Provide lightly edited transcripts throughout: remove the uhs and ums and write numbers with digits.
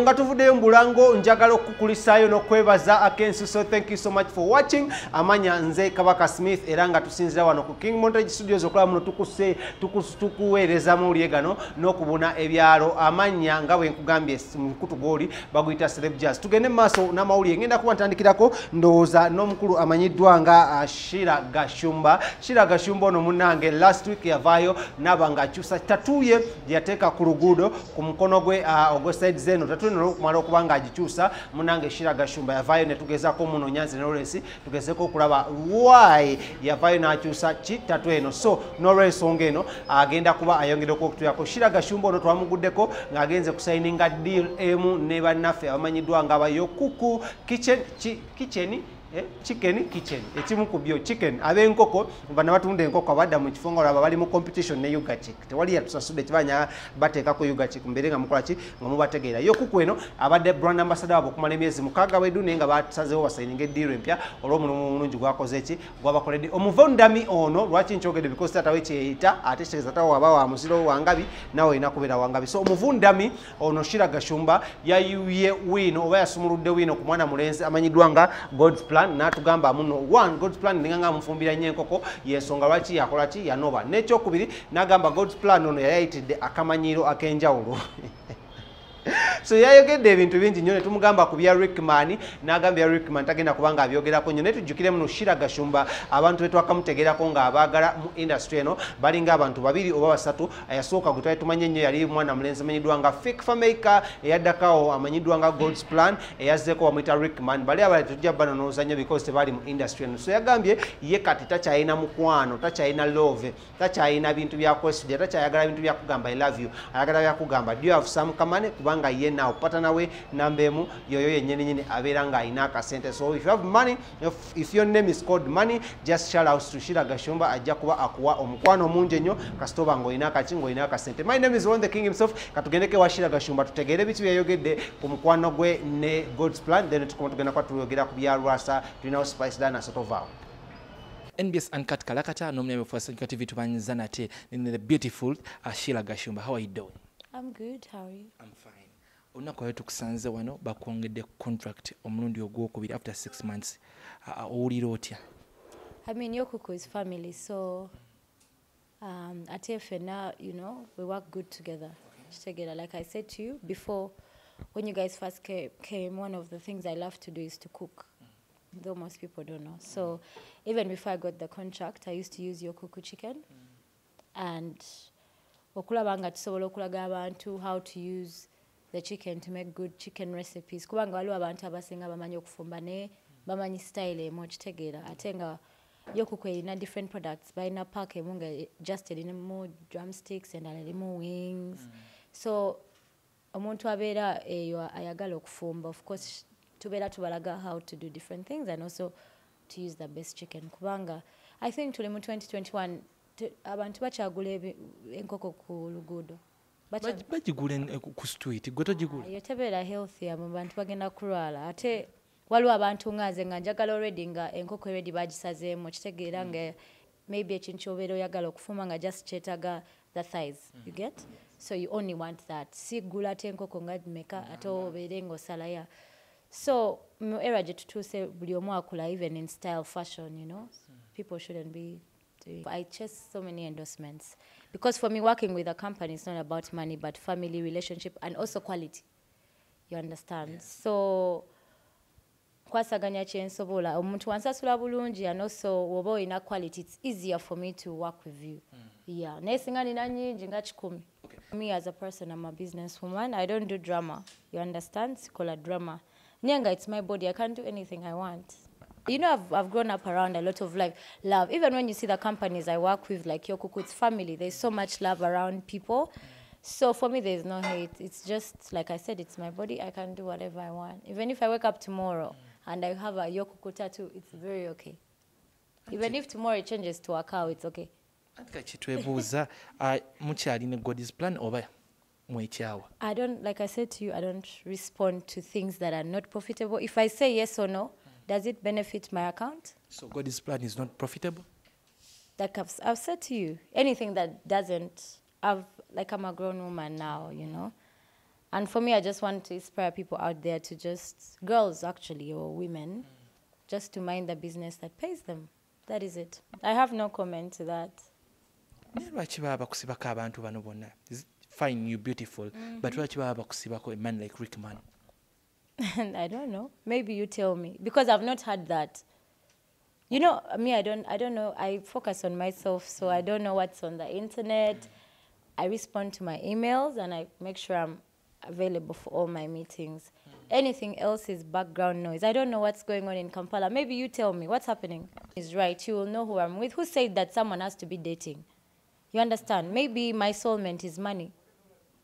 Nga tuvuddeyo mbulango njagala okukulisaayo n'okwebaza akensi, so thank you so much for watching. Amanya nze Kabaka Smith era nga tusinzira wano ku King Montage Studios okulaba muno tukuweereza mawulire gano n'okubuna ebyalo. Amanya nga bwe nkugambye mukutu goli baguyita Celeb Jazz. Tugende mu maaso n'amawulire, ngenda kuba ntandikirako ndowooza n'omukulu amanyiddwa nga Sheilah Gashumba. Sheilah Gashumba ono munnange last week yavaayo n'aba ng'akyusa tatuye gye yateeka ku luguudo ku mukono gwe ogwe side zeno kumala okubanga agikyusa. Munange Sheilah Gashumba yavaayo ne tugezaako muno Nyanzi ne Lawrence tugezeeko okulaba why yavaayo n'akyusa ki tatu eno. So n'olw'ensonga eno agenda kuba ayongeddeko okutuyako. Sheilah Gashumba ono twamuguddeko ng'agenze kusayininga deal emu ne bannaffe abamanyiddwa nga Enkoko chicken ekimu ku byo chicken ab'Enkoko bana batunda enkoko abadda mu kifo nga bali mu competition ne UGANDAN. Tewali yatusasudde kibanya bateekako UGANDAN mbere nga mukola ki nga mubategeera. Enkoko eno abadde brand ambassador wabo okumala emyezi mukaaga bwedu naye nga basazeewo basayininga eddiiro empya olw'omulimu omulungi gwakoze ki gwabakoledde. Omuvundami ono lwaki nkyogedde because taatawe kyeyita ate kitegeeza taata waba wa muziro wangabi nawe olina kubeera wangabi. So omuvundami ono Sheilah Gashumba yayuye Wiino oba yasumuludde Wiino ku mwana mulenzi amanyiddwa nga sPlan. Natugamba muno one sPlan ninga Namufumbira nnyo enkoko yensonga lwaki yakola ki yanoba. N'ekyokubiri n'agamba sPlan ono yayayitidde akamanyiro ak'enjawulo. So yayogedde ebintu bingi nnyo ne tumugamba ku bya Rickman n'agambya Rickman tagenda kubanga abyogerako nnyo. Naye tujjukire muno Sheilah Gashumba abantu be twakamutegeerako ng'abaagala mu industry eno balinga abantu babiri oba basatu. Ayasooka gwe twali tumanye nnyo yali mwana mulenzi amanyiddwa nga Fake Fameka, eyaddakawo amanyiddwa nga sPlan, eyazzeeko bamuyita Rickman. Bali abali tujja banonooza nnyo because tebaali mu industry eno. So yagambye ye kati takyalina mukwano, takyalina love, takyalina bintu bya kwesujja, takyayagala bintu bya kugamba I love you, ayagala bya kugamba do you have some kamane kubanga ye now partner we nambemu yoyo yennyini nyini abeera nga alina akasente. So if you have money, if your name is called money, just shout out to Sheilah Gashumba ajja kuba akuwa omukwano mungi ennyo kasitoba ng'olina akaki ng'olina akasente. My name is the King himself. Katugendeke wa Sheilah Gashumba tutegeere bitu yayogedde ku mukwano gwe ne sPlan, then tukoma tugenda kwa tuyogera ku bya Rwasa tulinawo Spice Dana Sotovao. NBS Uncut Kalakata nominee for Sanka TV tubanyiza nate in the beautiful Sheilah Gashumba. How are you doing? I'm good. How are you? I'm fine. Olunaku lwe tukusanze wano bakwongedde contract omulundi ogwokubiri after 6 months. Owulira otya? I mean, Enkoko is family, so at FNA, you know, we work good together. Together, like I said to you before, when you guys first came, one of the things I love to do is to cook. Though most people don't know. So even before I got the contract, I used to use Enkoko chicken, and okulabanga tusobola okulaga abantu how to use the chicken to make good chicken recipes. Kubanga waliwo abantu abasinga bamanyi okufumba ne bamanyi style emu okitegeera ate nga Enkoko erina different products balina pack emu nga just erinamu drumsticks endala erimu wings. So omuntu abeera eyo ayagala okufumba, of course tubeera tubalaga how to do different things and also to use the best chicken. Kubanga I think tuli mu 2021 abantu bakyagula enkoko ku luguudo bagigula ku street gwe togigula yo tebeera healthy abantu bagenda kulwala ate waliwo abantu ngaze nga njagala already nga enkoko already bagisazeemu kitegeera nga maybe ekintu kyobeera oyagala okufuma nga just kyetaga the thighs you get so you only want that si gula ate enkoko nga meka ate obeere ng'osalaya. So mu era gye tutuuse buli omu akula even in style fashion, you know, people shouldn't be doing. I chase so many endorsements because for me working with a company is not about money but family, relationship and also quality, you understand. Yes. So kwasaganya kyensobola omuntu wansasula bulungi and also woba olina quality, it's easier for me to work with you. Yeah, naye singa nina nyingi nga 10. Me as a person, I'm a businesswoman. I don't do drama, you understand. Sikola drama. Nyenga, it's my body. I can't do anything I want. You know, I've grown up around a lot of love. Even when you see the companies I work with, like Enkoko, it's family. There's so much love around people. So for me, there's no hate. It's just, like I said, it's my body. I can do whatever I want. Even if I wake up tomorrow and I have a Enkoko tattoo, it's very okay. Even if tomorrow it changes to a cow, it's okay. Kitwebuuza mukyali ne sPlan oba mwekyawa? I don't, like I said to you, I don't respond to things that are not profitable. If I say yes or no, does it benefit my account? So sPlan is not profitable? Like I've said to you, anything that doesn't, like I'm a grown woman now, you know. And for me, I just want to inspire people out there to just, girls actually, or women, just to mind the business that pays them. That is it. I have no comment to that. Lwaki baba bakusibako abantu bano bonna? Fine, you're beautiful, but lwaki baba bakusibako a man like Rick Man? I don't know. Maybe you tell me, because I've not had that. You know, me, I don't know. I focus on myself, so I don't know what's on the internet. I respond to my emails, and I make sure I'm available for all my meetings. Anything else is background noise. I don't know what's going on in Kampala. Maybe you tell me what's happening. Is right. You will know who I'm with. Who said that someone has to be dating? You understand? Maybe my soulmate is money.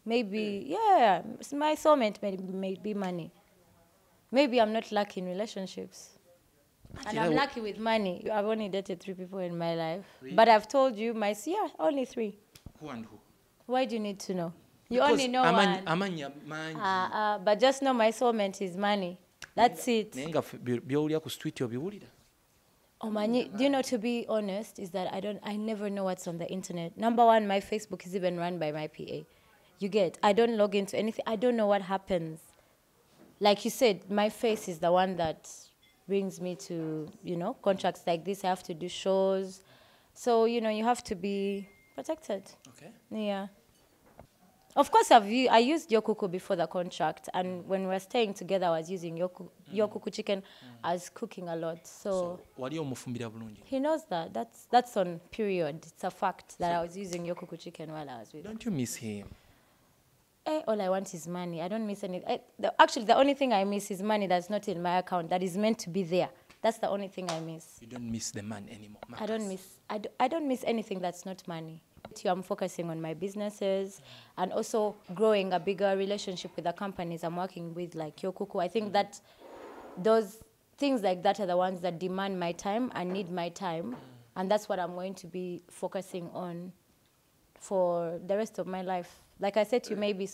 Maybe, yeah, my soulmate may be money. Maybe I'm not lucky in relationships. And I'm lucky with money. I've only dated 3 people in my life. Really? But I've told you, only 3. Who and who? Why do you need to know? You only know one. But just know my soulmate is money. That's it. Oh, Manyi, do you know, to be honest, is that I never know what's on the internet. Number one, my Facebook is even run by my PA. You get, I don't log into anything. I don't know what happens. Like you said, my face is the one that brings me to, you know, contracts like this. I have to do shows. So, you know, you have to be protected. Okay. Yeah. Of course, I used yokuku before the contract, and when we were staying together, I was using yokuku chicken. I was cooking a lot, so he knows that. That's on period. It's a fact that I was using yokuku chicken while I was with him. Don't you miss him? All I want is money. I don't miss anything. Actually, the only thing I miss is money that's not in my account, that is meant to be there. That's the only thing I miss. You don't miss the man anymore, Marcus. I don't miss anything that's not money. I'm focusing on my businesses and also growing a bigger relationship with the companies I'm working with, like Yokuku. I think that those things like that are the ones that demand my time and need my time. And that's what I'm going to be focusing on for the rest of my life. Like I said to you, maybe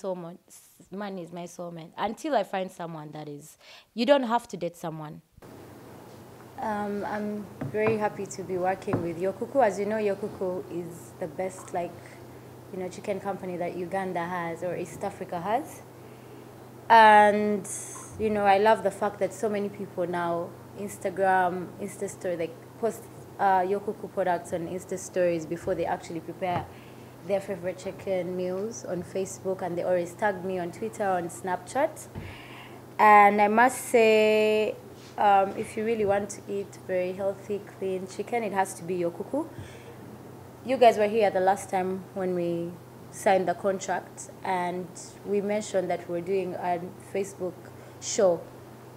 money is my soulmate. Until I find someone that is. You don't have to date someone. I'm very happy to be working with Yokuku. As you know, Yokuku is the best, chicken company that Uganda has or East Africa has. And, I love the fact that so many people now, Instagram, Insta story, they post Yokuku products on Insta stories before they actually prepare their favorite chicken meals on Facebook, and they always tag me on Twitter, on Snapchat. And I must say, if you really want to eat very healthy, clean chicken, it has to be Yokuku. You guys were here the last time when we signed the contract, and we mentioned that we're doing a Facebook show.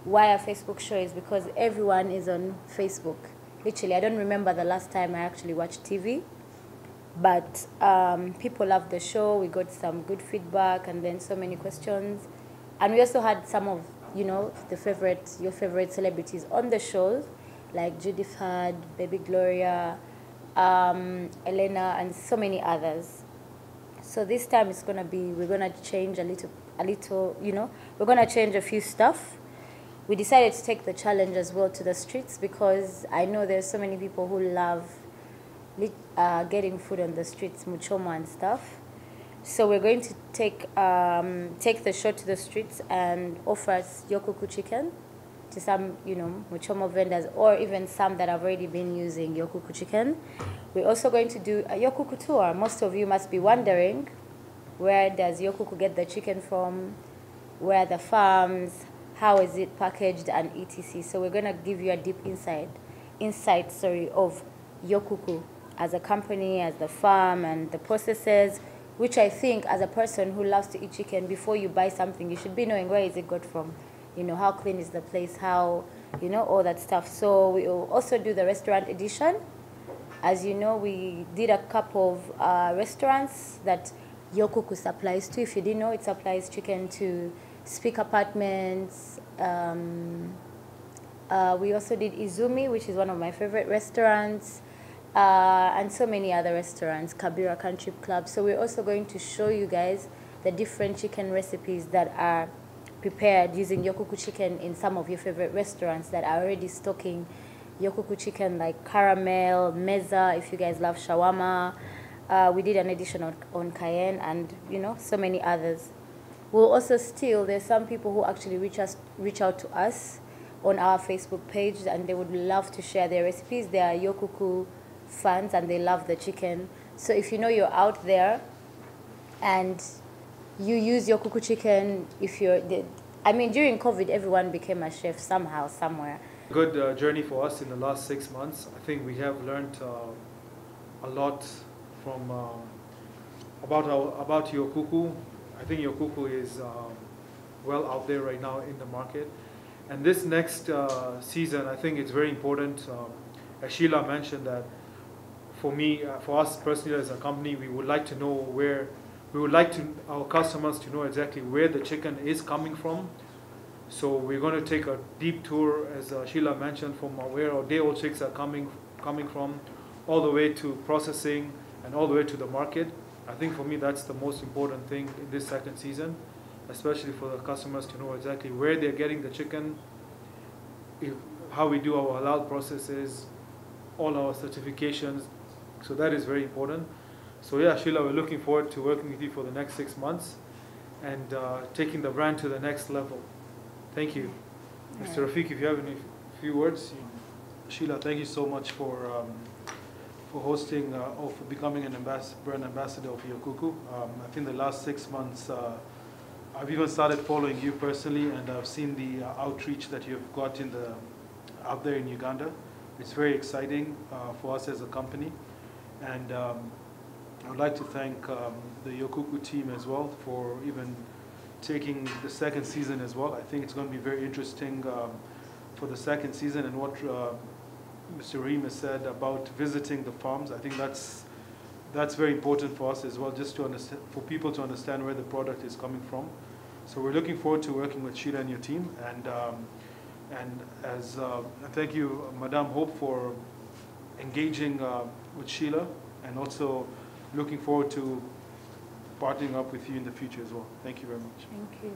Why a Facebook show is because everyone is on Facebook. Literally, I don't remember the last time I actually watched TV, but people loved the show. We got some good feedback and then so many questions. And we also had some of your favorite celebrities on the shows, like Judith Hard, Baby Gloria, Elena, and so many others. So this time it's gonna be, we're gonna change a little, we're gonna change a few stuff. We decided to take the challenge as well to the streets because I know there's so many people who love getting food on the streets, muchomo and stuff. So we're going to take the show to the streets and offer Yokuku chicken to some, muchomo vendors, or even some that have already been using Yokuku chicken. We're also going to do a Yokuku tour. Most of you must be wondering, where does Yokuku get the chicken from? Where are the farms? How is it packaged, and etc. So we're going to give you a deep insight of Yokuku as a company, as the farm, and the processes, which I think as a person who loves to eat chicken, before you buy something, you should be knowing where is it got from, how clean is the place, how, all that stuff. So we will also do the restaurant edition. As you know, we did a couple of restaurants that Yokuku supplies to. If you didn't know, it supplies chicken to Speak Apartments. We also did Izumi, which is one of my favorite restaurants. And so many other restaurants, Kabira Country Club. So we're also going to show you guys the different chicken recipes that are prepared using Yokuku chicken in some of your favorite restaurants that are already stocking Yokuku chicken, like Caramel, Meza, if you guys love shawarma. We did an edition on Cayenne and, so many others. We'll also still, there's some people who actually reach out to us on our Facebook page, and they would love to share their recipes. They are Yokuku fans and they love the chicken. So if you know you're out there and you use Yokuku chicken, if you're, I mean, during COVID, everyone became a chef somehow, somewhere. Good journey for us in the last 6 months. I think we have learned a lot from about Yokuku. I think Yokuku is well out there right now in the market. And this next season, I think it's very important. As Sheilah mentioned, that for me, for us personally as a company, we would like to know where, we would like our customers to know exactly where the chicken is coming from. So we're going to take a deep tour, as Sheilah mentioned, from where our day-old chicks are coming from, all the way to processing and all the way to the market. I think for me that's the most important thing in this second season, especially for the customers to know exactly where they're getting the chicken, how we do our halal processes, all our certifications. So that is very important. So yeah, Sheilah, we're looking forward to working with you for the next 6 months and taking the brand to the next level. Thank you. Mr. Rafiq, if you have any few words. Sheilah, thank you so much for hosting or for becoming an brand ambassador of Yokuku. I think the last 6 months, I've even started following you personally, and I've seen the outreach that you've got out there in Uganda. It's very exciting for us as a company, and I would like to thank the Yokuku team as well for even taking the second season as well. I think it's going to be very interesting for the second season, and what Mr. Rahim has said about visiting the farms. I think that's very important for us as well, just to understand, for people to understand where the product is coming from. So we're looking forward to working with Sheilah and your team, and thank you, Madame Hope, for engaging with Sheilah, and also looking forward to partnering up with you in the future as well. Thank you very much. Thank you.